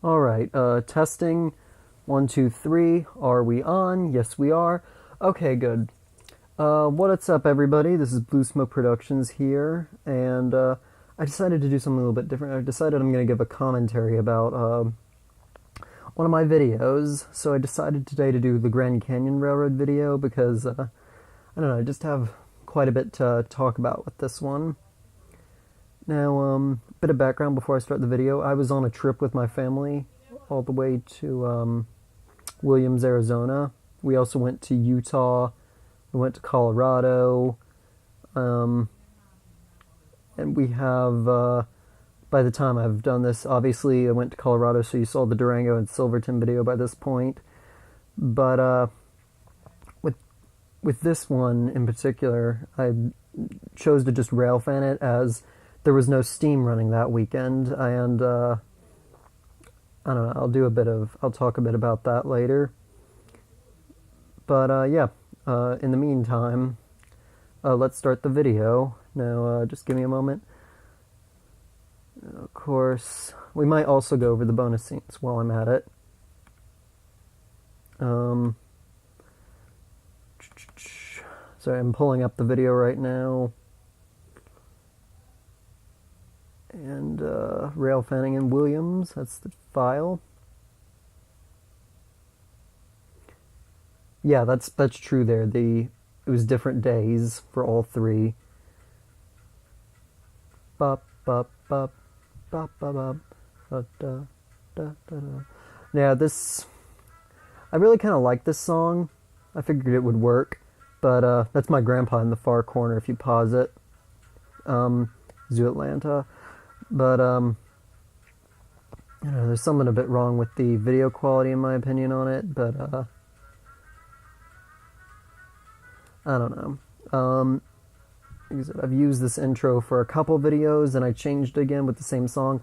Alright, testing. 1, 2, 3. Are we on? Yes, we are. Okay, good. What's up, everybody? This is Blue Smoke Productions here, and I decided to do something a little bit different. I decided I'm going to give a commentary about one of my videos. So I decided today to do the Grand Canyon Railroad video because, I don't know, I just have quite a bit to talk about with this one. Now, bit of background before I start the video. I was on a trip with my family all the way to Williams, Arizona. We also went to Utah. We went to Colorado. And we have, by the time I've done this, obviously I went to Colorado, so you saw the Durango and Silverton video by this point. But with this one in particular, I chose to just rail fan it as there was no Steam running that weekend, and I don't know, I'll talk a bit about that later. But yeah, in the meantime, let's start the video. Now, just give me a moment. Of course, we might also go over the bonus scenes while I'm at it. Sorry, I'm pulling up the video right now. And rail fanning in Williams, that's the file. Yeah, that's true there. It was different days for all three. Bop bop bop bop bop bop da da da da. Now this, I really kind of like this song. I figured it would work, but that's my grandpa in the far corner. If you pause it, Zoo Atlanta. But, you know, there's something a bit wrong with the video quality, in my opinion, on it, but, I don't know. Like I said, I've used this intro for a couple videos, and I changed it again with the same song,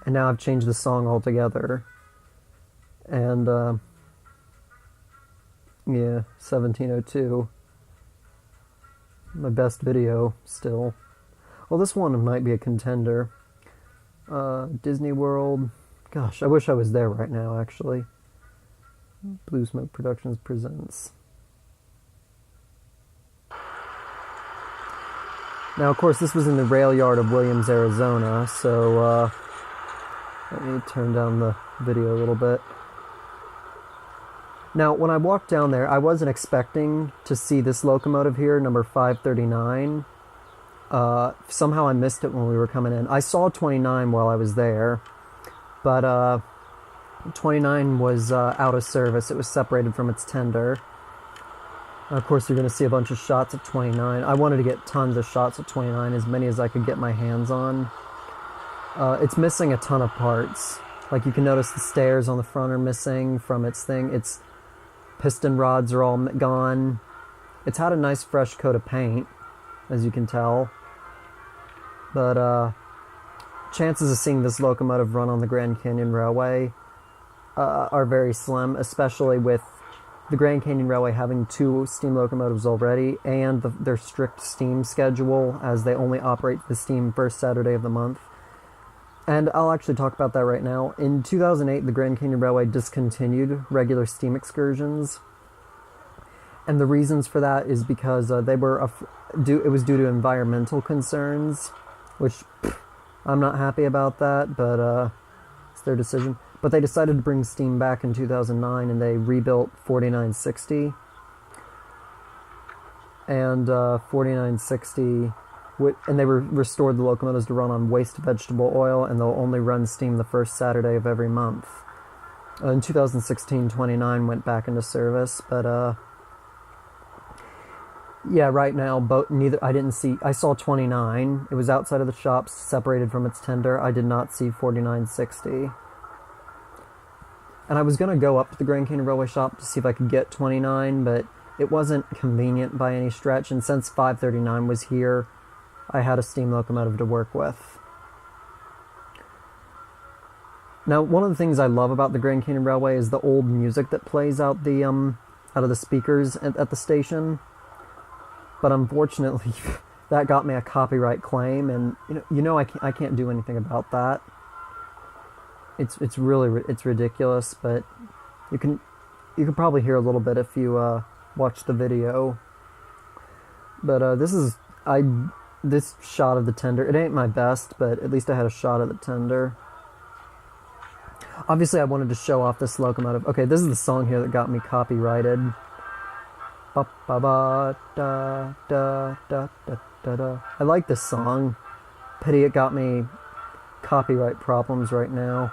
and now I've changed the song altogether. And, yeah, 1702. My best video, still. Well, this one might be a contender. Disney World. Gosh, I wish I was there right now, actually. Blue Smoke Productions presents. Now, of course, this was in the rail yard of Williams, Arizona, so, let me turn down the video a little bit. Now, when I walked down there, I wasn't expecting to see this locomotive here, number 539. Somehow I missed it when we were coming in. I saw 29 while I was there, but 29 was out of service. It was separated from its tender. Of course, you're going to see a bunch of shots of 29. I wanted to get tons of shots of 29, as many as I could get my hands on. It's missing a ton of parts. Like, you can notice the stairs on the front are missing from its thing. Its piston rods are all gone. It's had a nice fresh coat of paint, as you can tell. But chances of seeing this locomotive run on the Grand Canyon Railway are very slim, especially with the Grand Canyon Railway having 2 steam locomotives already, and their strict steam schedule, as they only operate the steam first Saturday of the month. And I'll actually talk about that right now. In 2008, the Grand Canyon Railway discontinued regular steam excursions. And the reasons for that is because it was due to environmental concerns, which I'm not happy about that, but it's their decision. But they decided to bring steam back in 2009, and they rebuilt 4960. And 4960, and they restored the locomotives to run on waste vegetable oil, and they'll only run steam the first Saturday of every month. In 2016, 29 went back into service, but yeah, right now, I saw 29. It was outside of the shops, separated from its tender. I did not see 4960. And I was going to go up to the Grand Canyon Railway shop to see if I could get 29, but it wasn't convenient by any stretch, and since 539 was here, I had a steam locomotive to work with. Now, one of the things I love about the Grand Canyon Railway is the old music that plays out of the speakers at the station. But unfortunately, that got me a copyright claim, and I can't do anything about that. It's really it's ridiculous, but you can probably hear a little bit if you watch the video. But this shot of the tender. It ain't my best, but at least I had a shot of the tender. Obviously, I wanted to show off this locomotive. Okay, this is the song here that got me copyrighted. Ba ba ba da da da da da da. I like this song. Pity it got me copyright problems right now.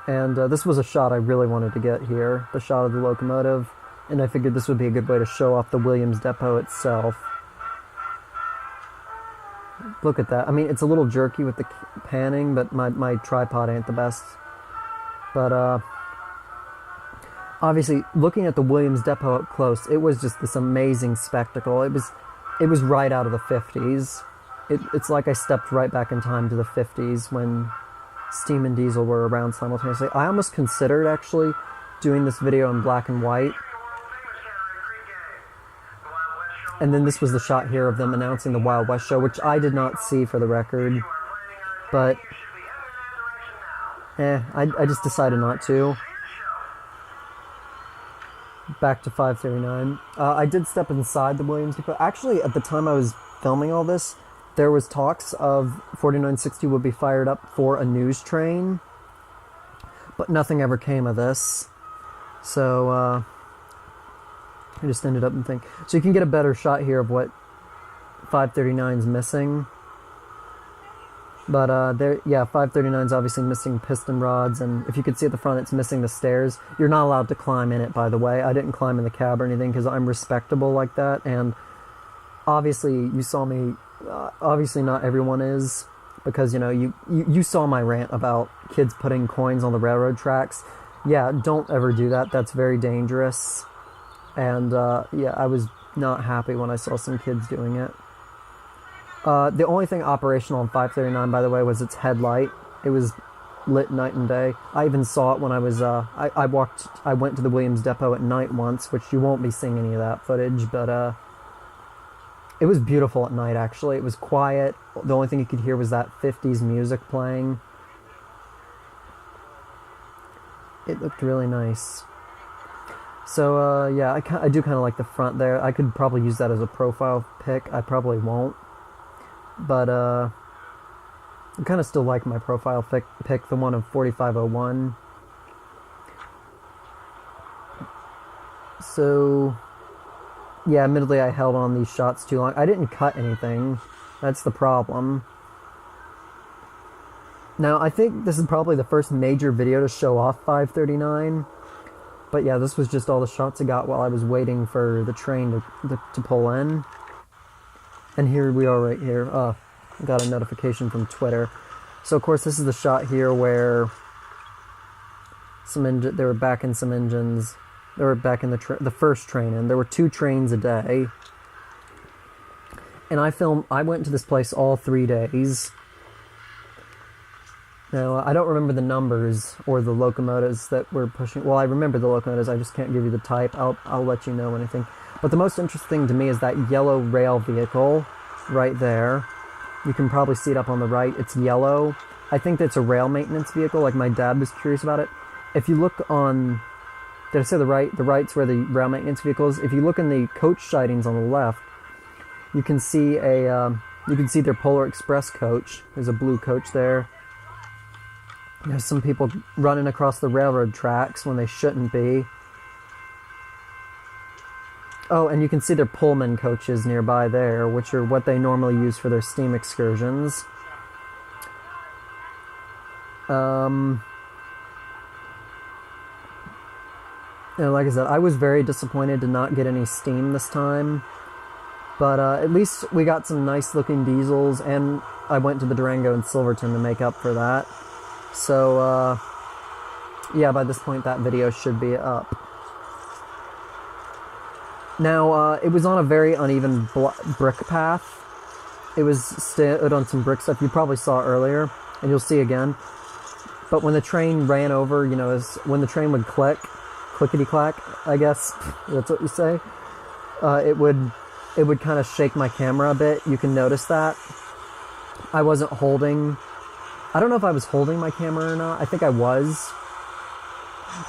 And this was a shot I really wanted to get here, the shot of the locomotive, and I figured this would be a good way to show off the Williams Depot itself. Look at that. I mean, it's a little jerky with the panning, but my tripod ain't the best. But obviously, looking at the Williams Depot up close, it was just this amazing spectacle. It was right out of the 50s. It's like I stepped right back in time to the 50s when steam and diesel were around simultaneously. I almost considered actually doing this video in black and white. And then this was the shot here of them announcing the Wild West show, which I did not see for the record. But, I just decided not to. Back to 539. I did step inside the Williams Depot. Actually, at the time I was filming all this, there was talks of 4960 would be fired up for a news train, but nothing ever came of this. So, I just ended up and think. So you can get a better shot here of what 539's missing. But, 539's obviously missing piston rods, and if you could see at the front, it's missing the stairs. You're not allowed to climb in it, by the way. I didn't climb in the cab or anything, because I'm respectable like that, and obviously, you saw me. Obviously not everyone is, because you saw my rant about kids putting coins on the railroad tracks. Yeah, don't ever do that. That's very dangerous. And I was not happy when I saw some kids doing it. The only thing operational on 539, by the way, was its headlight. It was lit night and day. I even saw it when I was I went to the Williams Depot at night once, which you won't be seeing any of that footage, but it was beautiful at night, actually. It was quiet. The only thing you could hear was that 50s music playing. It looked really nice. So, I do kind of like the front there. I could probably use that as a profile pic. I probably won't. But, I kind of still like my profile pic, the one of 4501. So, yeah, admittedly I held on these shots too long. I didn't cut anything. That's the problem. Now, I think this is probably the first major video to show off 539. But yeah, this was just all the shots I got while I was waiting for the train to pull in. And here we are right here. Got a notification from Twitter. So, of course, this is the shot here where they were back in some engines. They were back in the first train, and there were 2 trains a day. And I went to this place all 3 days. Now, I don't remember the numbers or the locomotives that were pushing. Well, I remember the locomotives, I just can't give you the type. I'll let you know anything. But the most interesting thing to me is that yellow rail vehicle right there. You can probably see it up on the right. It's yellow. I think that's a rail maintenance vehicle, like my dad was curious about it. If you look on... Did I say the right? The right's where the rail maintenance vehicle is. If you look in the coach sightings on the left, you can see their Polar Express coach. There's a blue coach there. There's some people running across the railroad tracks when they shouldn't be. Oh, and you can see their Pullman coaches nearby there, which are what they normally use for their steam excursions. Like I said, I was very disappointed to not get any steam this time. But at least we got some nice looking diesels, and I went to the Durango and Silverton to make up for that. So, yeah, by this point that video should be up. Now, it was on a very uneven brick path. It was stood on some brick stuff you probably saw earlier, and you'll see again. But when the train ran over, when the train would clickety-clack, I guess, that's what you say, it would kind of shake my camera a bit. You can notice that. I wasn't holding I don't know if I was holding my camera or not. I think I was.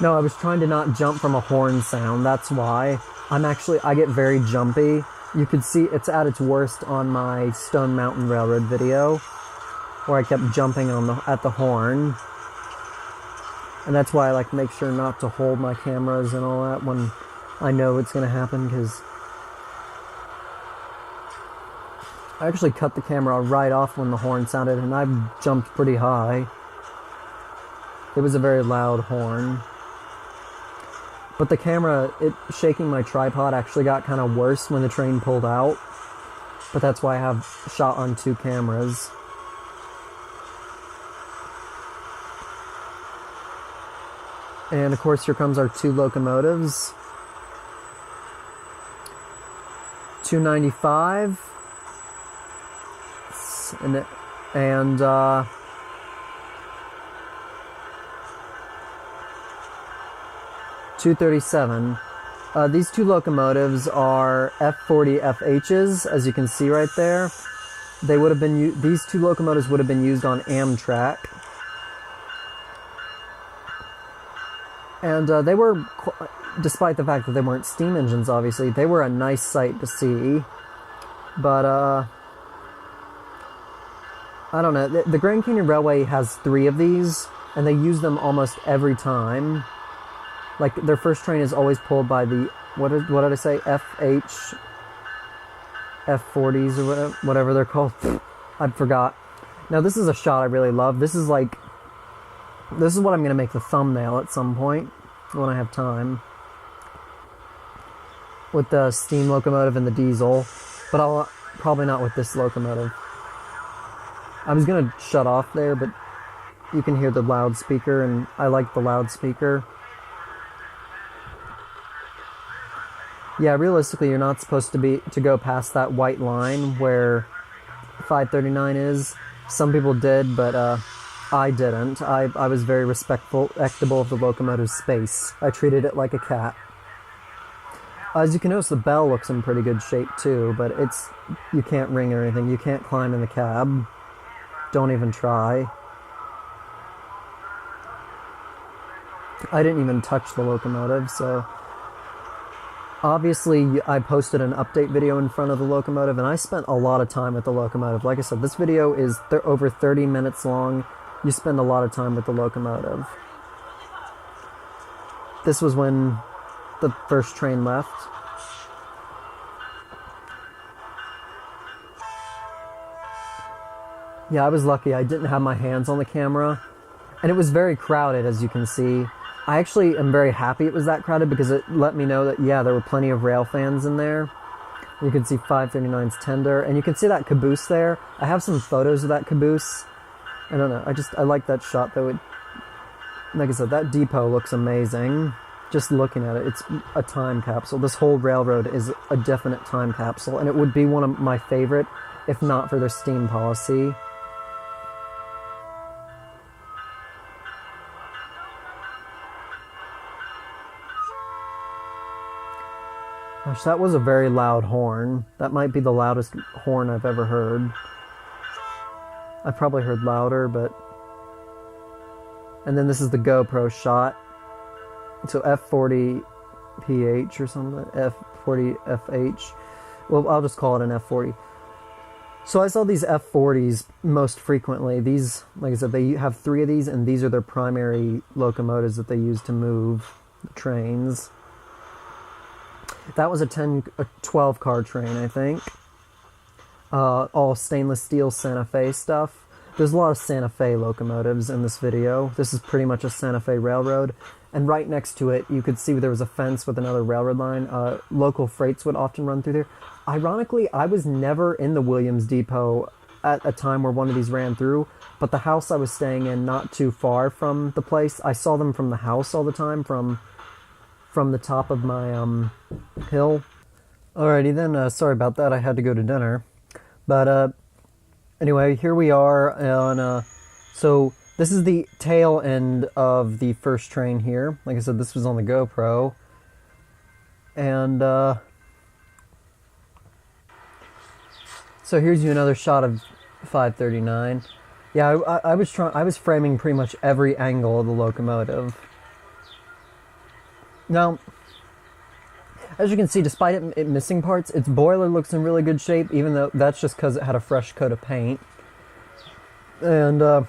No, I was trying to not jump from a horn sound. That's why. I get very jumpy. You could see it's at its worst on my Stone Mountain Railroad video, where I kept jumping at the horn. And that's why I like to make sure not to hold my cameras and all that when I know it's going to happen, because I actually cut the camera right off when the horn sounded, and I jumped pretty high. It was a very loud horn. But the camera, shaking my tripod actually got kind of worse when the train pulled out. But that's why I have shot on 2 cameras. And of course, here comes our 2 locomotives. 295 and 237. These 2 locomotives are F40 FHs, as you can see right there. They would have been these 2 locomotives would have been used on Amtrak, and they were, despite the fact that they weren't steam engines, obviously, they were a nice sight to see. But I don't know. The Grand Canyon Railway has 3 of these, and they use them almost every time. Like, their first train is always pulled by the, what did I say, F40s or whatever they're called. I forgot. Now, this is a shot I really love. This is what I'm going to make the thumbnail at some point, when I have time, with the steam locomotive and the diesel, but I'll probably not with this locomotive. I was going to shut off there, but you can hear the loudspeaker, and I like the loudspeaker. Yeah, realistically, you're not supposed to go past that white line where 539 is. Some people did, but I didn't. I was very respectful of the locomotive's space. I treated it like a cat. As you can notice, the bell looks in pretty good shape too, but you can't ring or anything. You can't climb in the cab. Don't even try. I didn't even touch the locomotive, so... Obviously, I posted an update video in front of the locomotive, and I spent a lot of time with the locomotive. Like I said, this video is over 30 minutes long. You spend a lot of time with the locomotive. This was when the first train left. Yeah, I was lucky. I didn't have my hands on the camera. And it was very crowded, as you can see. I actually am very happy it was that crowded, because it let me know that, yeah, there were plenty of rail fans in there. You can see 539's tender, and you can see that caboose there. I have some photos of that caboose. I don't know, I like that shot, though. Like I said, that depot looks amazing. Just looking at it, it's a time capsule. This whole railroad is a definite time capsule, and it would be one of my favorite, if not for their steam policy. Gosh, that was a very loud horn. That might be the loudest horn I've ever heard. I probably heard louder, but... And then this is the GoPro shot. So F40 PH or something. F40 FH. Well, I'll just call it an F40. So I saw these F40s most frequently. These, like I said, they have 3 of these, and these are their primary locomotives that they use to move the trains. That was a 12 car train, I think. All stainless steel Santa Fe stuff. There's a lot of Santa Fe locomotives in this video. This is pretty much a Santa Fe railroad. And right next to it, you could see there was a fence with another railroad line. Local freights would often run through there. Ironically, I was never in the Williams Depot at a time where one of these ran through. But the house I was staying in, not too far from the place, I saw them from the house all the time, from the top of my hill. Alrighty then, sorry about that, I had to go to dinner. But anyway, here we are on, so this is the tail end of the first train here. Like I said, this was on the GoPro. And so here's you another shot of 539. Yeah, I was framing pretty much every angle of the locomotive. Now, as you can see, despite it missing parts, its boiler looks in really good shape, even though that's just because it had a fresh coat of paint. And,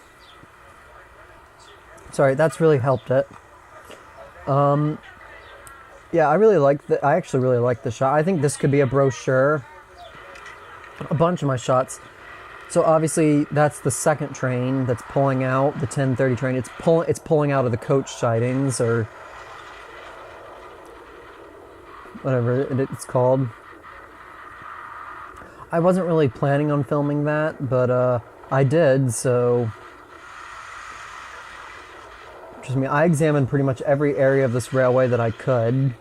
sorry, that's really helped it. Yeah, I actually really like the shot. I think this could be a brochure. A bunch of my shots. So obviously, that's the second train that's pulling out, the 10:30 train. It's pulling out of the coach sidings, or whatever it's called. I wasn't really planning on filming that, but I did, so trust me, I examined pretty much every area of this railway that I could.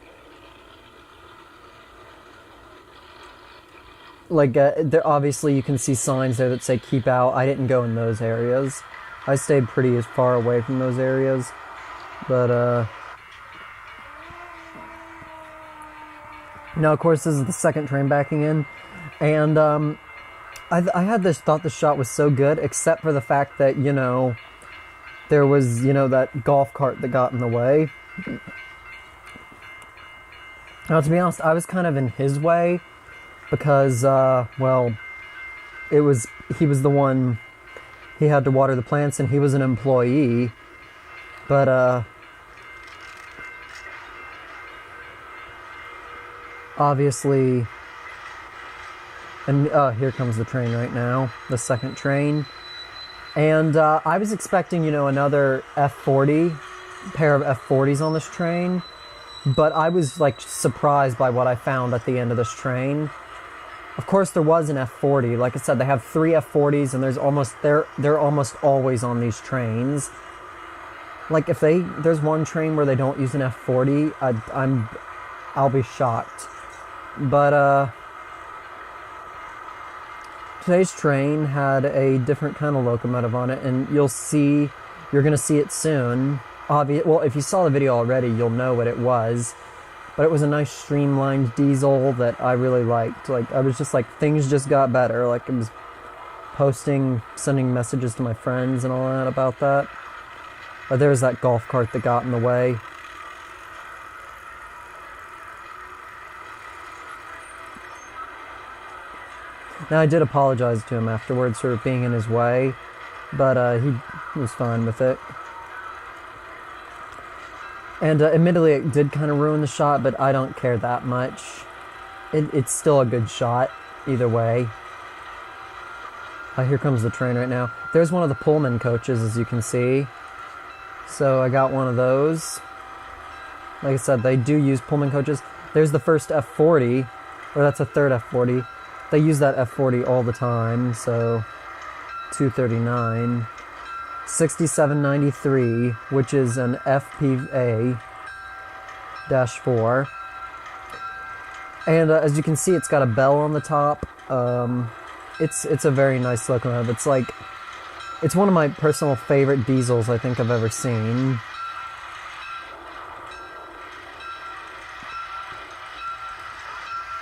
Like, there, obviously you can see signs there that say keep out. I didn't go in those areas. I stayed pretty as far away from those areas. But, now, of course, this is the second train backing in. And, I had thought the shot was so good, except for the fact that, you know, there was, you know, that golf cart that got in the way. Now, to be honest, I was kind of in his way because, well, he was the one, he had to water the plants and he was an employee. But, obviously, and here comes the train right now, the second train. And I was expecting, you know, another F40, pair of F40s on this train, but I was like surprised by what I found at the end of this train. Of course, there was an F40. Like I said, they have 3 F40s, and they're almost always on these trains. Like if there's one train where they don't use an F40, I'll be shocked. But today's train had a different kind of locomotive on it, and you're going to see it soon. Well, if you saw the video already, you'll know what it was. But it was a nice streamlined diesel that I really liked. Like, I was just like, things just got better. Like, I was sending messages to my friends and all that about that. But there was that golf cart that got in the way. Now, I did apologize to him afterwards for being in his way, but he was fine with it. And admittedly, it did kind of ruin the shot, but I don't care that much. It's still a good shot, either way. Here comes the train right now. There's one of the Pullman coaches, as you can see. So I got one of those. Like I said, they do use Pullman coaches. There's the first F40, or that's a third F40. They use that F40 all the time, so 239. 6793, which is an FPA-4. And as you can see, it's got a bell on the top. It's a very nice locomotive. It's one of my personal favorite diesels I think I've ever seen.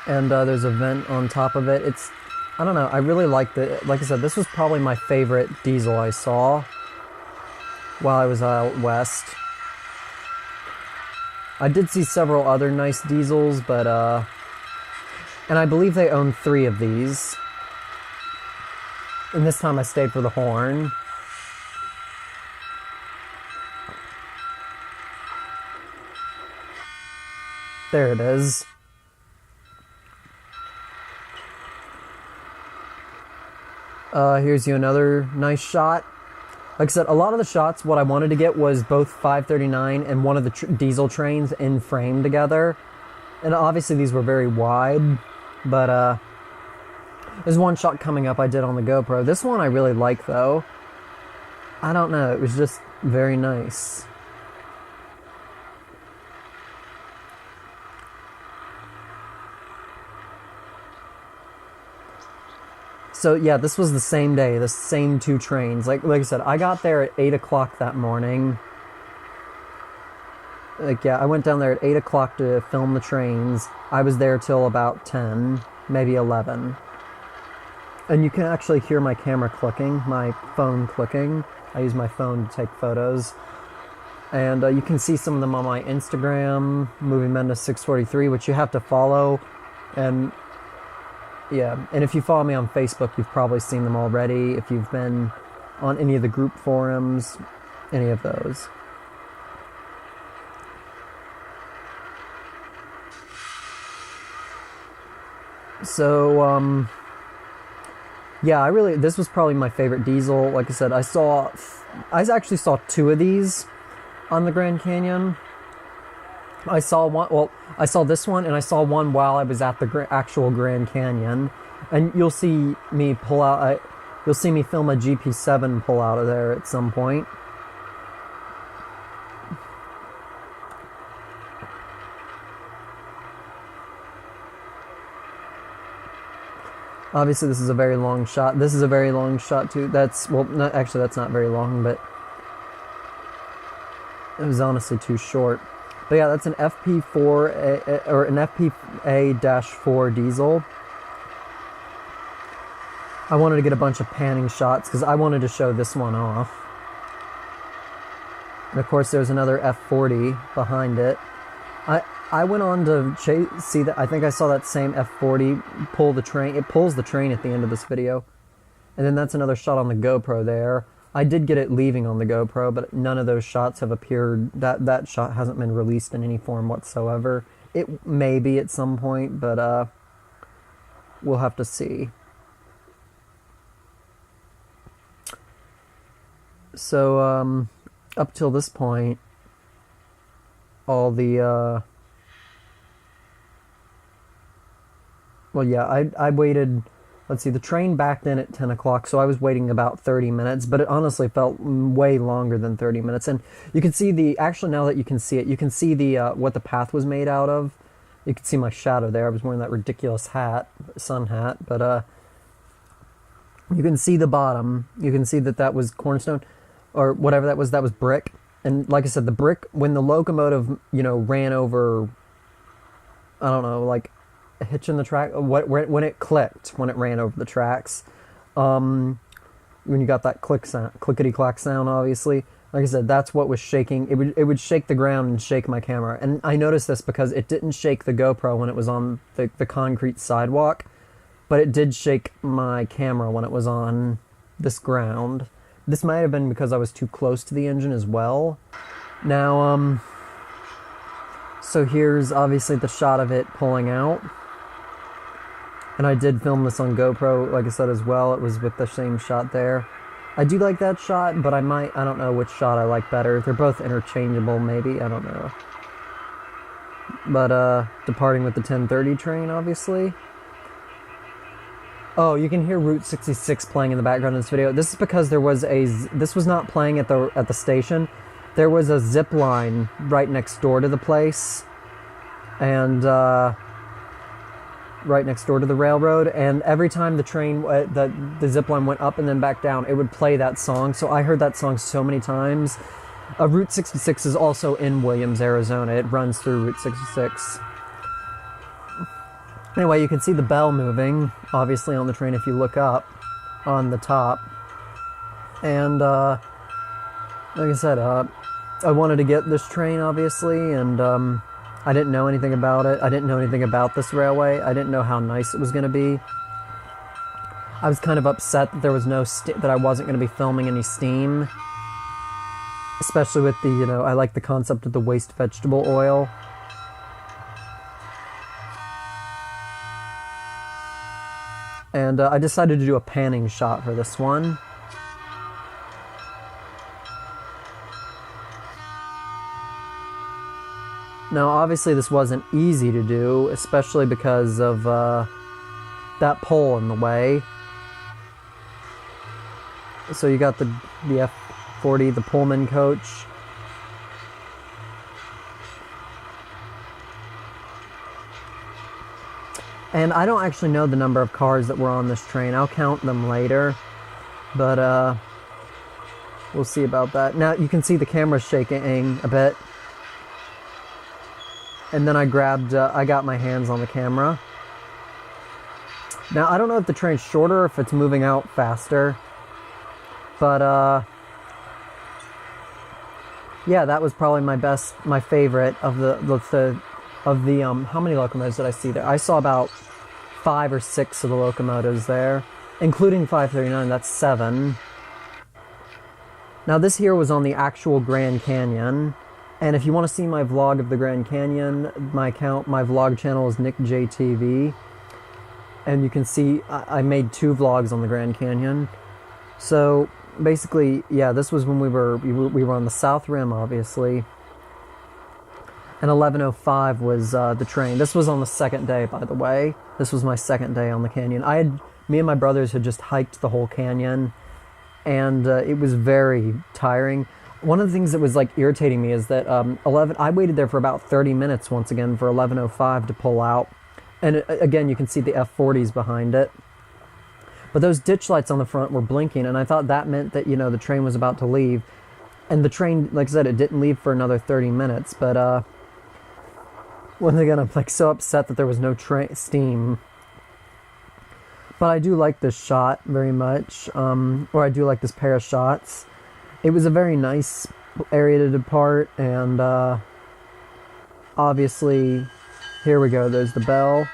And there's a vent on top of it. I don't know, I really liked it. Like I said, this was probably my favorite diesel I saw while I was out west. I did see several other nice diesels, but, and I believe they own 3 of these. And this time I stayed for the horn. There it is. Here's you another nice shot. Like I said, a lot of the shots, what I wanted to get was both 539 and one of the diesel trains in frame together. And obviously these were very wide, but there's one shot coming up I did on the GoPro. This one I really like, though. I don't know, it was just very nice. So yeah, this was the same day, the same 2 trains. Like I said, I got there at 8 o'clock that morning. Like, yeah, I went down there at 8 o'clock to film the trains. I was there till about 10, maybe 11. And you can actually hear my camera clicking, my phone clicking. I use my phone to take photos. And you can see some of them on my Instagram, Movie Mendes 643, which you have to follow. And yeah, and if you follow me on Facebook, you've probably seen them already. If you've been on any of the group forums, any of those. So, yeah, this was probably my favorite diesel. Like I said, I actually saw 2 of these on the Grand Canyon. I saw this one, and I saw one while I was at the actual Grand Canyon. And you'll see me film a GP7 pull out of there at some point. Obviously, this is a very long shot. This is a very long shot too. That's not very long, but it was honestly too short. But yeah, that's an FP4 or an FPA-4 diesel. I wanted to get a bunch of panning shots because I wanted to show this one off. And of course, there's another F40 behind it. I went on to see that. I think I saw that same F40 pull the train. It pulls the train at the end of this video. And then that's another shot on the GoPro there. I did get it leaving on the GoPro, but none of those shots have appeared. That shot hasn't been released in any form whatsoever. It may be at some point, but we'll have to see. So, up till this point, all the, well, yeah, I waited, let's see, the train backed in at 10 o'clock, so I was waiting about 30 minutes, but it honestly felt way longer than 30 minutes, and you can see actually now that you can see it, you can see what the path was made out of. You can see my shadow there. I was wearing that ridiculous hat, sun hat, but, you can see the bottom. You can see that was cornerstone, or whatever that was brick. And like I said, the brick, when the locomotive, ran over, I don't know, like a hitch in the track, when it clicked, when it ran over the tracks, when you got that clickety-clack sound, obviously, like I said, that's what was shaking. It would shake the ground and shake my camera. And I noticed this because it didn't shake the GoPro when it was on the concrete sidewalk, but it did shake my camera when it was on this ground. This might have been because I was too close to the engine as well. Now, so here's obviously the shot of it pulling out. And I did film this on GoPro, like I said, as well. It was with the same shot there. I do like that shot, but I don't know which shot I like better. They're both interchangeable, maybe, I don't know. But, departing with the 10:30 train, obviously. Oh, you can hear Route 66 playing in the background of this video. This is because this was not playing at the station. There was a zip line right next door to the place, and right next door to the railroad. And every time the train, the zip line went up and then back down, it would play that song. So I heard that song so many times. Route 66 is also in Williams, Arizona. It runs through Route 66. Anyway, you can see the bell moving, obviously, on the train if you look up on the top. And, like I said, I wanted to get this train, obviously, and I didn't know anything about it. I didn't know anything about this railway. I didn't know how nice it was going to be. I was kind of upset that there was that I wasn't going to be filming any steam. Especially with I like the concept of the waste vegetable oil. And I decided to do a panning shot for this one. Now, obviously, this wasn't easy to do, especially because of that pole in the way. So you got the F40, the Pullman coach. And I don't actually know the number of cars that were on this train. I'll count them later. But, we'll see about that. Now, you can see the camera shaking a bit. And then I got my hands on the camera. Now, I don't know if the train's shorter or if it's moving out faster, but, yeah, that was probably my favorite of how many locomotives did I see there? I saw about 5 or 6 of the locomotives there, including 539, that's 7. Now this here was on the actual Grand Canyon, and if you want to see my vlog of the Grand Canyon, my vlog channel is NickJTV, and you can see I made 2 vlogs on the Grand Canyon. So basically, yeah, this was when we were on the South Rim, obviously, and 11:05 was the train. This was on the second day, by the way. This was my second day on the canyon. Me and my brothers had just hiked the whole canyon, and it was very tiring. One of the things that was like irritating me is that I waited there for about 30 minutes once again for 11:05 to pull out, and again you can see the F40s behind it. But those ditch lights on the front were blinking, and I thought that meant that, you know, the train was about to leave. And the train, like I said, it didn't leave for another 30 minutes. But once again, I'm like so upset that there was no steam. But I do like this shot very much, or I do like this pair of shots. It was a very nice area to depart, and obviously, here we go. There's the bell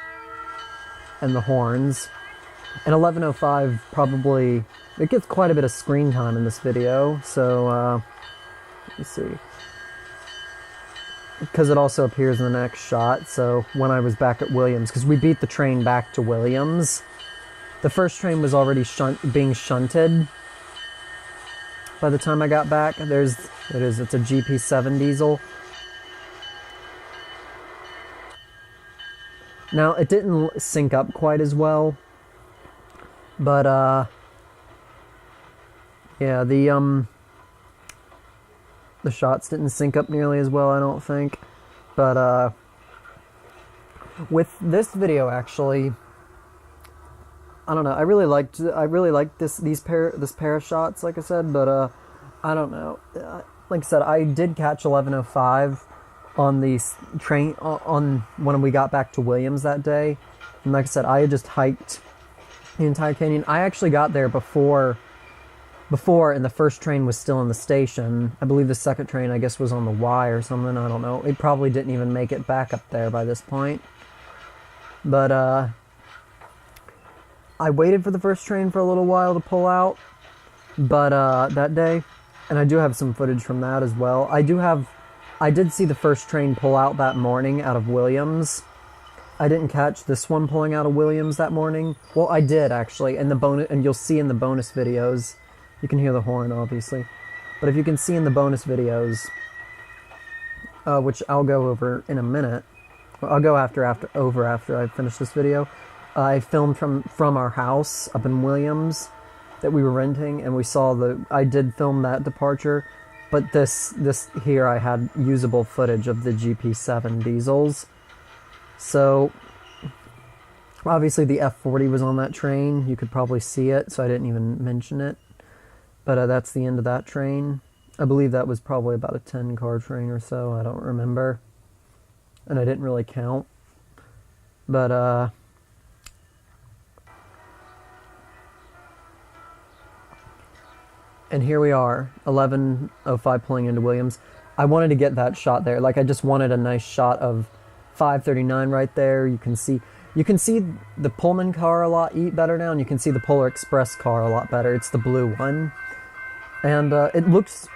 and the horns. And 11:05 probably, it gets quite a bit of screen time in this video, so let me see. Because it also appears in the next shot, so when I was back at Williams, because we beat the train back to Williams. The first train was already being shunted by the time I got back. It's a GP7 diesel. Now, it didn't sync up quite as well. But, yeah, the shots didn't sync up nearly as well, I don't think. But, with this video, actually, I don't know, I really liked this pair of shots, like I said, but, I don't know. Like I said, I did catch 11:05 on the train, on when we got back to Williams that day. And like I said, I had just hiked the entire canyon. I actually got there before, and the first train was still in the station. I believe the second train, I guess, was on the Y or something. I don't know. It probably didn't even make it back up there by this point. But I waited for the first train for a little while to pull out. But that day, and I do have some footage from that as well. I did see the first train pull out that morning out of Williams. I didn't catch this one pulling out of Williams that morning. Well, I did actually, and you'll see in the bonus videos. You can hear the horn, obviously, but if you can see in the bonus videos, which I'll go over in a minute. Well, I'll go after I finish this video. I filmed from our house up in Williams that we were renting, and I did film that departure, but this here I had usable footage of the GP7 diesels. So, obviously the F40 was on that train. You could probably see it, so I didn't even mention it. But that's the end of that train. I believe that was probably about a 10-car train or so. I don't remember. And I didn't really count. But, and here we are, 11:05 pulling into Williams. I wanted to get that shot there. Like, I just wanted a nice shot of 539 right there. You can see the Pullman car a lot better now, and you can see the Polar Express car a lot better. It's the blue one, and it looks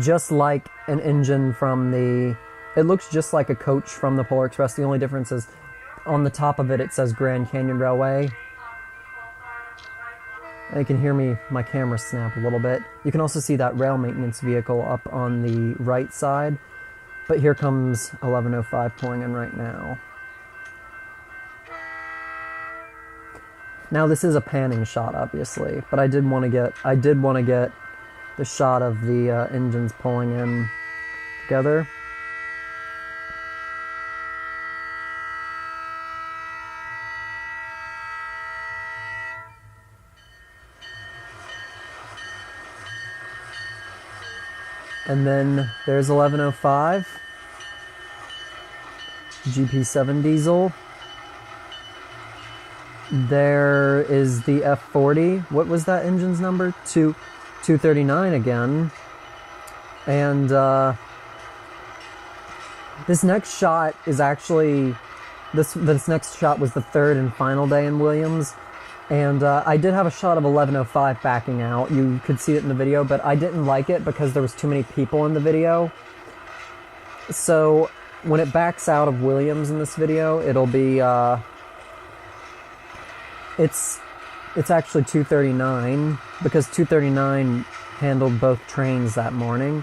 just like an engine from the. It looks just like a coach from the Polar Express. The only difference is on the top of it says Grand Canyon Railway. And you can hear my camera snap a little bit. You can also see that rail maintenance vehicle up on the right side. But here comes 11:05 pulling in right now. Now this is a panning shot, obviously, but I did want to get the shot of the engines pulling in together. And then there's 11:05, GP7 diesel. There is the F40. What was that engine's number? 239 again. And this next shot is actually... This next shot was the third and final day in Williams. And I did have a shot of 11:05 backing out. You could see it in the video, but I didn't like it because there was too many people in the video. So when it backs out of Williams in this video, it'll be... It's actually 2:39 because 2:39 handled both trains that morning.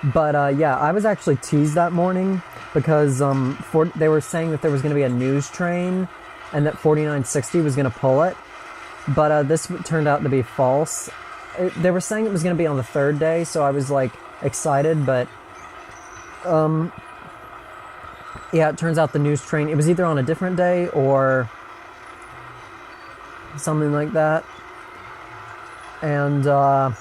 But yeah, I was actually teased that morning because they were saying that there was going to be a news train and that 4960 was going to pull it. But this turned out to be false. They were saying it was going to be on the third day, so I was like excited, but yeah, it turns out the news train, it was either on a different day or something like that. And like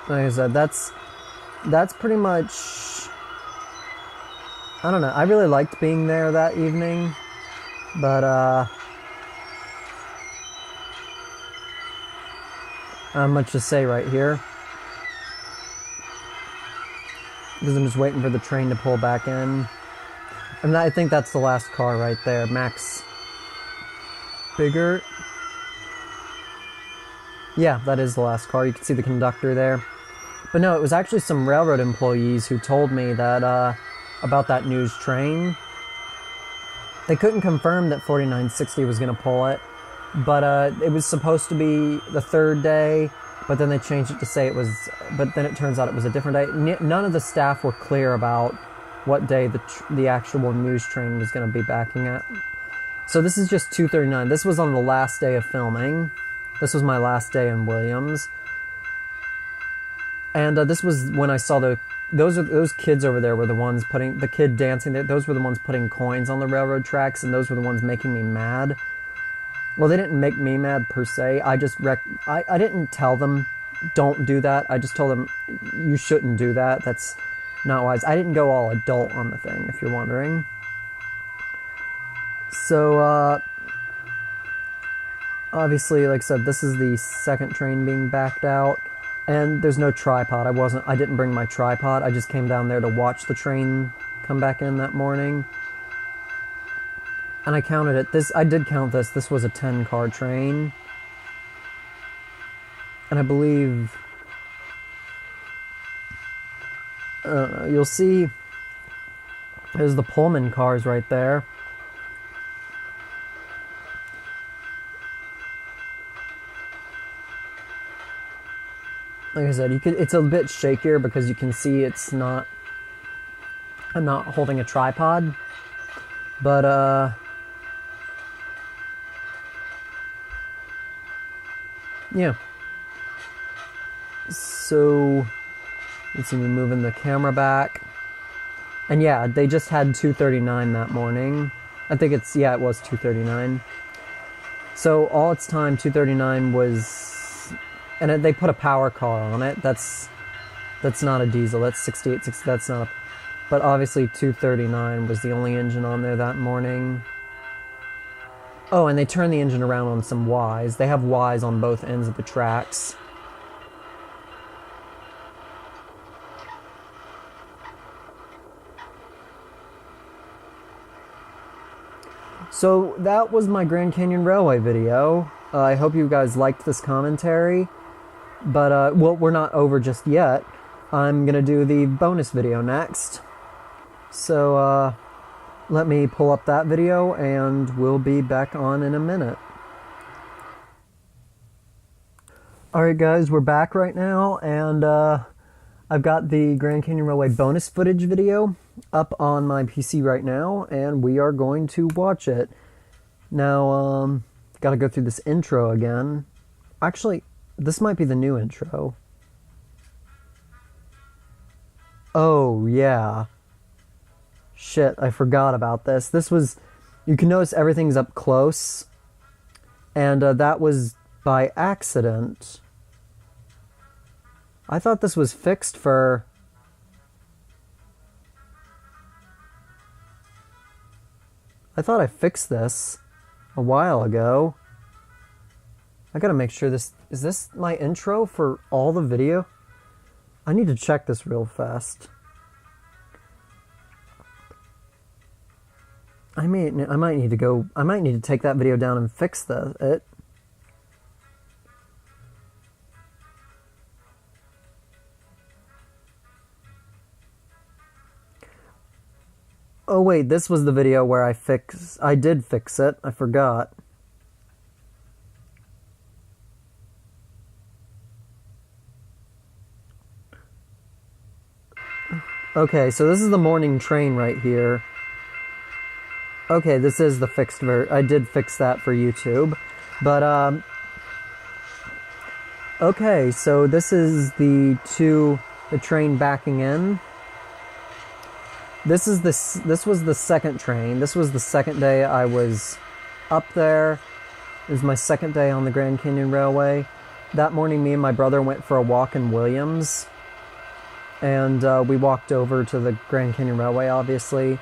I said, that's pretty much... I don't know. I really liked being there that evening, but not much to say right here because I'm just waiting for the train to pull back in. And I think that's the last car right there, Max Bigger. Yeah, that is the last car. You can see the conductor there. But no, it was actually some railroad employees who told me that about that news train. They couldn't confirm that 4960 was going to pull it, but it was supposed to be the third day, but then they changed it to say it was... But then it turns out it was a different day. None of the staff were clear about what day the actual news train was going to be backing at. So this is just 2:39. This was on the last day of filming. This was my last day in Williams. And this was when I saw those kids over there were the ones putting... The kid dancing there, those were the ones putting coins on the railroad tracks, and those were the ones making me mad. Well, they didn't make me mad per se. I just... I didn't tell them, don't do that. I just told them, you shouldn't do that. That's not wise. I didn't go all adult on the thing, if you're wondering. So, obviously, like I said, this is the second train being backed out. And there's no tripod. I didn't bring my tripod. I just came down there to watch the train come back in that morning. And I counted it. I did count this. This was a 10-car train. And I believe... you'll see there's the Pullman cars right there. Like I said, it's a bit shakier because you can see I'm not holding a tripod, but yeah. So let's see me moving the camera back, and yeah, they just had 2:39 that morning. I think it was 2:39. So all its time, 2:39 was. And they put a power car on it. That's not a diesel. That's 6860. That's not a... But obviously 239 was the only engine on there that morning. Oh, and they turned the engine around on some Ys. They have Ys on both ends of the tracks. So that was my Grand Canyon Railway video. I hope you guys liked this commentary. But, well, we're not over just yet. I'm going to do the bonus video next. So, let me pull up that video, and we'll be back on in a minute. Alright guys, we're back right now, and I've got the Grand Canyon Railway bonus footage video up on my PC right now, and we are going to watch it. Now, gotta go through this intro again. Actually... This might be the new intro. Oh, yeah. Shit, I forgot about this. This was... You can notice everything's up close. And that was by accident. I thought this was fixed for... I thought I fixed this a while ago. I gotta make sure this... Is this my intro for all the video? I need to check this real fast. I might need to take that video down and fix it. Oh wait, this was the video where I did fix it. I forgot. Okay, so this is the morning train right here. Okay, this is the fixed version. I did fix that for YouTube. But, okay, so this is the train backing in. This was the second train. This was the second day I was up there. It was my second day on the Grand Canyon Railway. That morning, me and my brother went for a walk in Williams. And we walked over to the Grand Canyon Railway, obviously.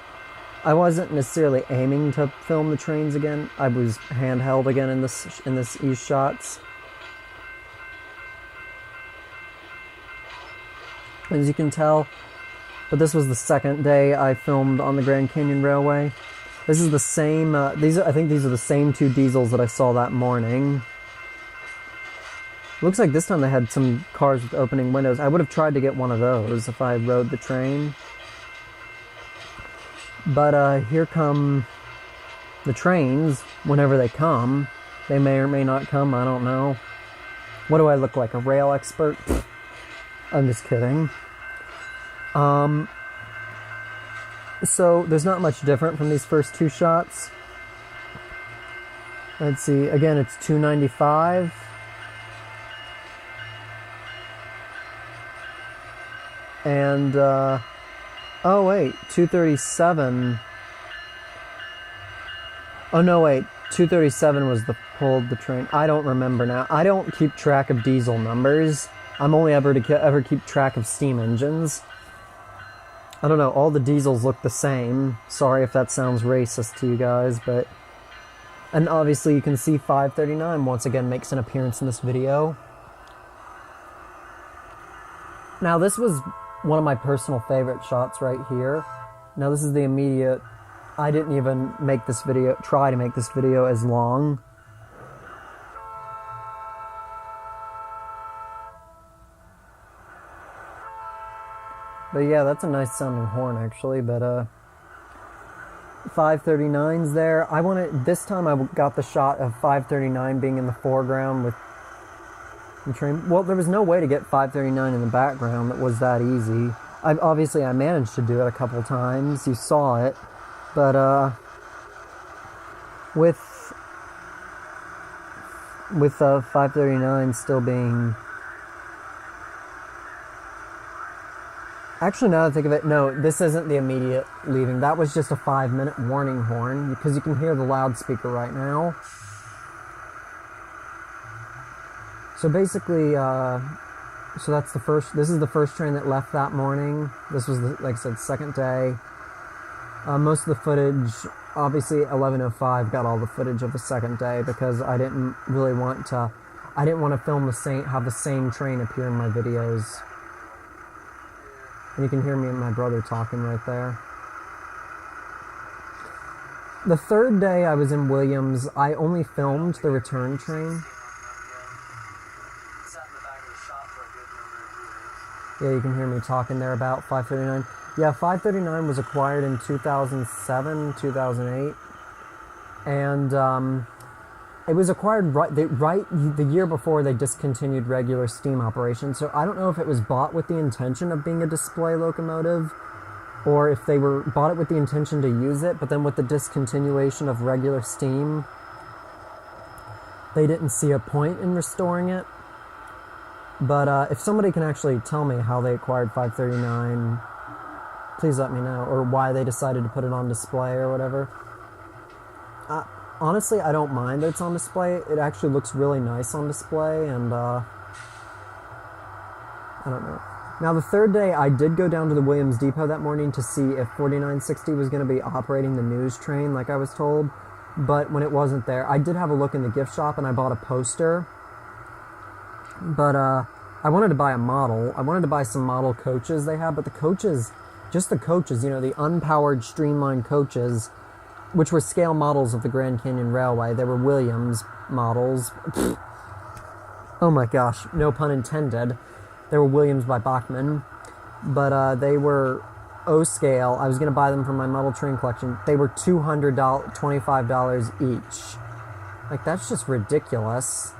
I wasn't necessarily aiming to film the trains again. I was handheld again in these shots. As you can tell. But this was the second day I filmed on the Grand Canyon Railway. This is the same, I think these are the same two diesels that I saw that morning. Looks like this time they had some cars with opening windows. I would have tried to get one of those if I rode the train. But here come the trains, whenever they come. They may or may not come, I don't know. What do I look like, a rail expert? I'm just kidding. So there's not much different from these first two shots. Let's see, again, it's 295. And, oh wait, 237. Oh no, wait, 237 was pulled the train. I don't remember now. I don't keep track of diesel numbers. I'm only ever keep track of steam engines. I don't know, all the diesels look the same. Sorry if that sounds racist to you guys, but... And obviously you can see 539 once again makes an appearance in this video. Now this was one of my personal favorite shots right here. Now this is the immediate... I didn't even try to make this video as long. But yeah, that's a nice sounding horn actually, but 539's there. This time I got the shot of 539 being in the foreground with the train. Well, there was no way to get 539 in the background that was that easy. Obviously I managed to do it a couple times, you saw it, but with 539 still being... Actually, now that I think of it, no, this isn't the immediate leaving. That was just a 5-minute warning horn, because you can hear the loudspeaker right now. So basically, so that's this is the first train that left that morning. This was, like I said, second day. Most of the footage, obviously 11:05 got all the footage of the second day, because I didn't really want to, have the same train appear in my videos. And you can hear me and my brother talking right there. The third day I was in Williams, I only filmed the return train. Yeah, you can hear me talking there about 539. Yeah, 539 was acquired in 2007, 2008. And it was acquired the year before they discontinued regular steam operations. So I don't know if it was bought with the intention of being a display locomotive, or if they bought it with the intention to use it, but then with the discontinuation of regular steam, they didn't see a point in restoring it. But if somebody can actually tell me how they acquired 539, please let me know, or why they decided to put it on display or whatever. Honestly, I don't mind that it's on display. It actually looks really nice on display, and I don't know. Now, the third day, I did go down to the Williams Depot that morning to see if 4960 was going to be operating the news train like I was told. But when it wasn't there, I did have a look in the gift shop and I bought a poster. But I wanted to buy a model. I wanted to buy some model coaches they have, but the coaches, just the coaches, you know, the unpowered streamlined coaches, which were scale models of the Grand Canyon Railway. They were Williams models. Oh my gosh, no pun intended. They were Williams by Bachmann, but they were O-scale. I was going to buy them for my model train collection. They were $225 each. Like, that's just ridiculous.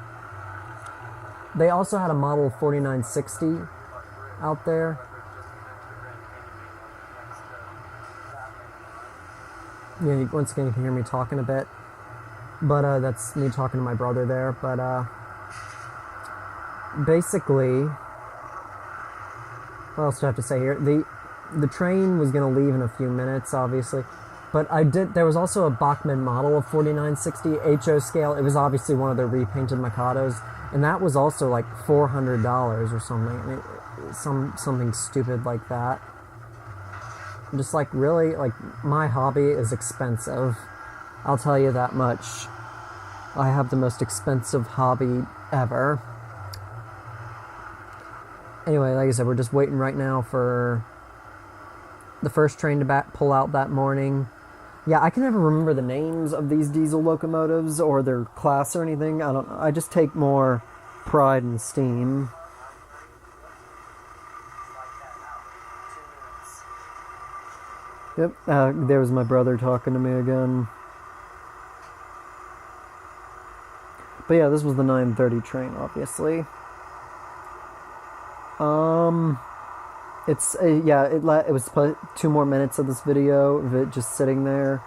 They also had a model 4960 out there. Yeah, once again, you can hear me talking a bit. But that's me talking to my brother there. But basically, what else do I have to say here? The train was going to leave in a few minutes, obviously. But there was also a Bachmann model of 4960 HO scale. It was obviously one of their repainted Mikados. And that was also like $400 or something. I mean, something stupid like that. Just like, really, like, my hobby is expensive. I'll tell you that much. I have the most expensive hobby ever. Anyway, like I said, we're just waiting right now for the first train to pull out that morning. Yeah, I can never remember the names of these diesel locomotives or their class or anything. I don't know. I just take more pride in steam. Yep, there was my brother talking to me again. But yeah, this was the 9:30 train, obviously. It was 2 more minutes of this video of it just sitting there.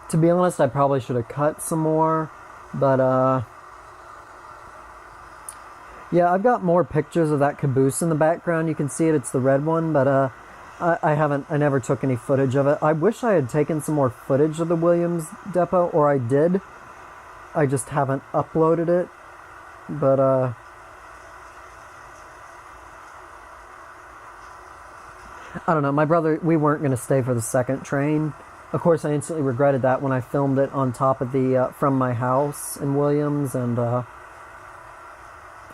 To be honest, I probably should have cut some more, but yeah, I've got more pictures of that caboose in the background. You can see it, it's the red one, but I never took any footage of it. I wish I had taken some more footage of the Williams depot, or I did. I just haven't uploaded it, but I don't know, my brother, we weren't going to stay for the second train. Of course, I instantly regretted that when I filmed it on top of the, from my house in Williams, and,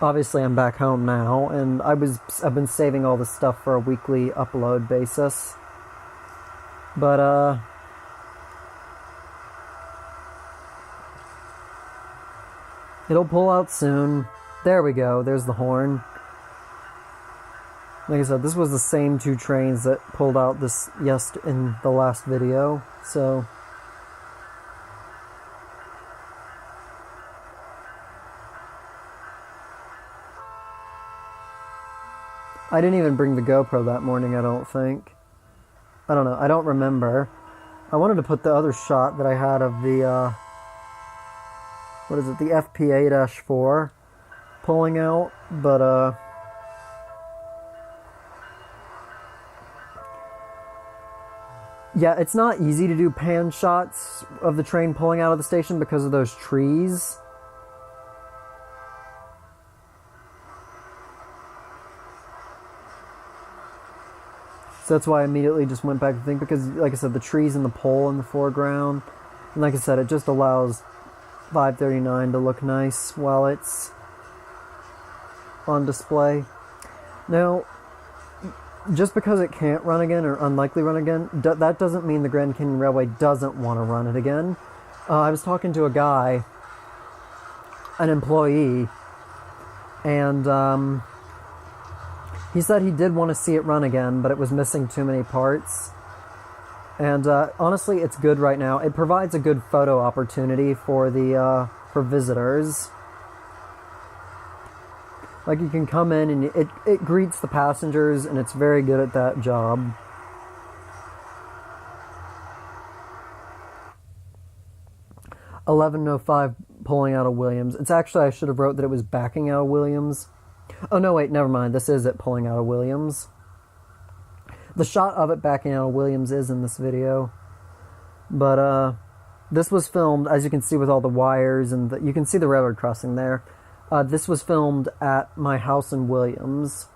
obviously I'm back home now, and I've been saving all this stuff for a weekly upload basis. But, it'll pull out soon. There we go, there's the horn. Like I said, this was the same 2 trains that pulled out in the last video, so. I didn't even bring the GoPro that morning, I don't think. I don't know, I don't remember. I wanted to put the other shot that I had of the, what is it, the FP8-4 pulling out, but, yeah, it's not easy to do pan shots of the train pulling out of the station because of those trees. So that's why I immediately just went back to think, because, like I said, the trees and the pole in the foreground. And like I said, it just allows 539 to look nice while it's on display. Now, just because it can't run again, or unlikely run again, that doesn't mean the Grand Canyon Railway doesn't want to run it again. I was talking to a guy, an employee, and he said he did want to see it run again, but it was missing too many parts. And honestly, it's good right now. It provides a good photo opportunity for for visitors. Like, you can come in and it greets the passengers, and it's very good at that job. $11:05 pulling out of Williams. It's actually, I should have wrote that it was backing out of Williams. Oh no, wait, never mind. This is it pulling out of Williams. The shot of it backing out of Williams is in this video. But this was filmed, as you can see, with all the wires, and you can see the railroad crossing there. This was filmed at my house in Williams.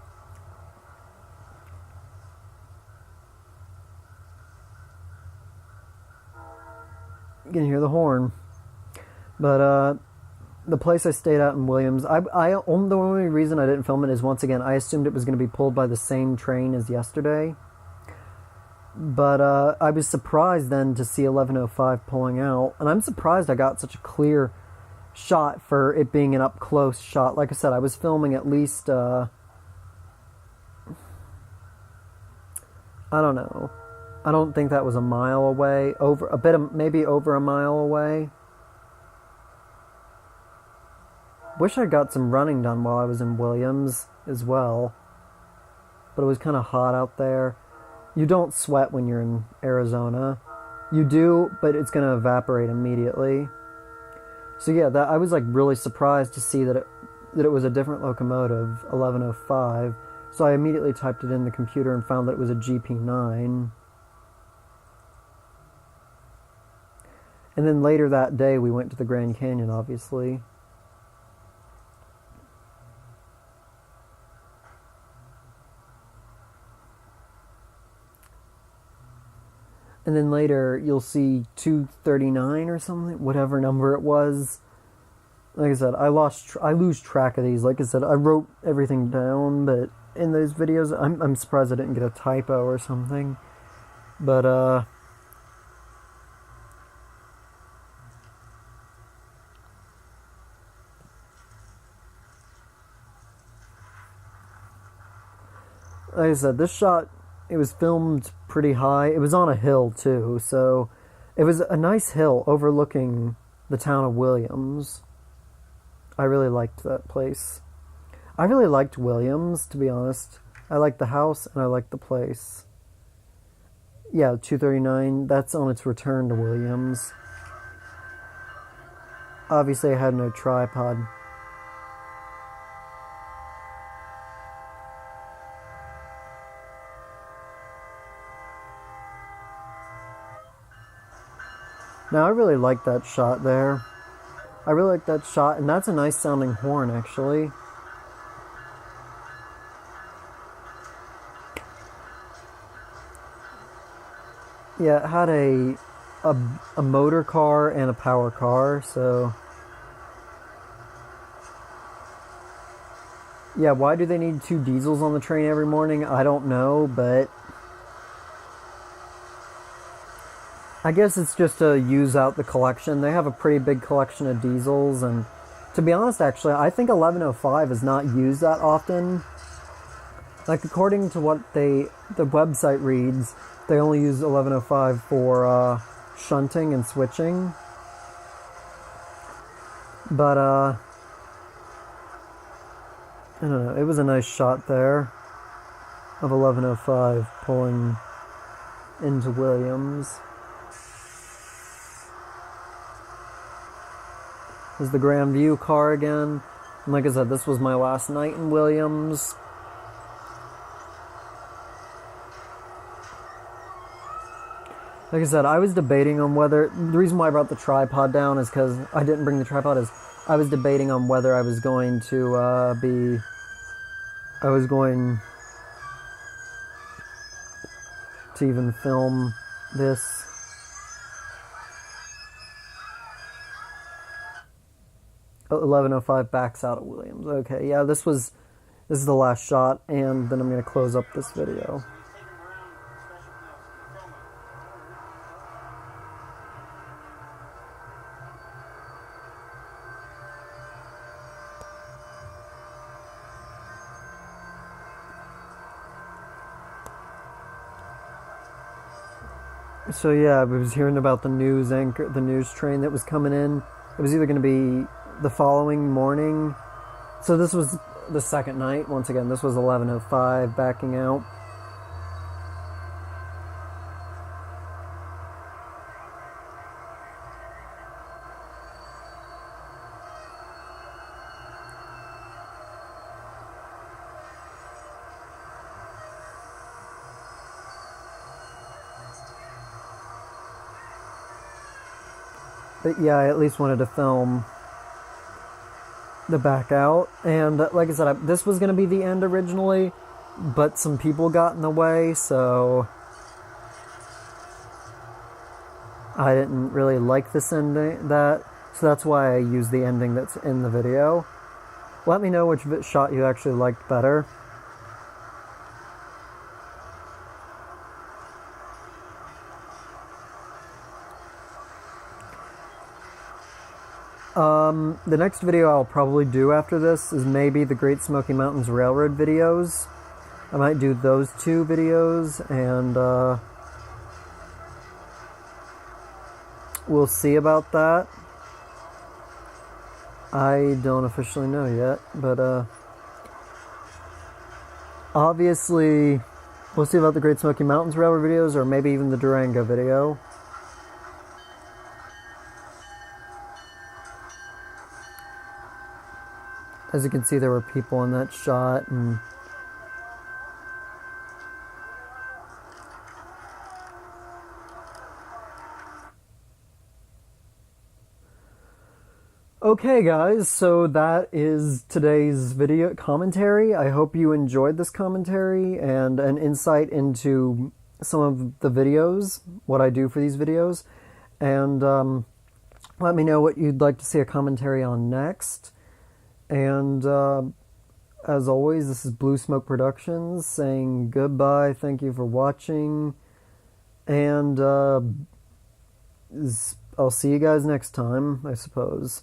You can hear the horn. But the place I stayed at in Williams, the only reason I didn't film it is, once again, I assumed it was going to be pulled by the same train as yesterday. But I was surprised then to see 1105 pulling out, and I'm surprised I got such a clear shot for it being an up-close shot. Like I said, I was filming at least, I don't know. I don't think that was a mile away, maybe over a mile away. Wish I got some running done while I was in Williams as well. But it was kind of hot out there. You don't sweat when you're in Arizona. You do, but it's going to evaporate immediately. So yeah, I was like really surprised to see that it was a different locomotive, 1105. So I immediately typed it in the computer and found that it was a GP9. And then later that day we went to the Grand Canyon, obviously. And then later you'll see 239 or something, whatever number it was. Like I said, I lose track of these. Like I said, I wrote everything down, but in those videos, I'm surprised I didn't get a typo or something. But like I said, this shot, it was filmed pretty high. It was on a hill too, so it was a nice hill overlooking the town of Williams. I really liked that place. I really liked Williams, to be honest. I liked the house and I liked the place. Yeah, 239, that's on its return to Williams. Obviously I had no tripod. Now I really like that shot there. I really like that shot, and that's a nice sounding horn, actually. Yeah, it had a motor car and a power car, so... Yeah, why do they need 2 diesels on the train every morning? I don't know, but... I guess it's just to use out the collection. They have a pretty big collection of diesels, and to be honest, actually, I think 1105 is not used that often. Like, according to what the website reads, they only use 1105 for shunting and switching. But, I don't know, it was a nice shot there of 1105 pulling into Williams. This is the Grand View car again. And like I said, this was my last night in Williams. Like I said, I was debating on whether... The reason why I brought the tripod down is because I didn't bring the tripod, is I was debating on whether I was going to I was going to even film this. Oh, 1105 backs out at Williams. Okay, yeah, this is the last shot, and then I'm going to close up this video. So yeah, I was hearing about the news train that was coming in. It was either going to be the following morning. So this was the second night. Once again, this was 1105 backing out. But yeah, I at least wanted to film to back out. And like I said, this was going to be the end originally, but some people got in the way, so I didn't really like this ending. So that's why I used the ending that's in the video. Let me know which shot you actually liked better. The next video I'll probably do after this is maybe the Great Smoky Mountains Railroad videos. I might do those two videos, and we'll see about that. I don't officially know yet, but obviously we'll see about the Great Smoky Mountains Railroad videos, or maybe even the Durango video. As you can see, there were people in that shot, and okay, guys, so that is today's video commentary. I hope you enjoyed this commentary and an insight into some of the videos, what I do for these videos, and let me know what you'd like to see a commentary on next. And as always, this is Blue Smoke Productions saying goodbye. Thank you for watching, and I'll see you guys next time, I suppose.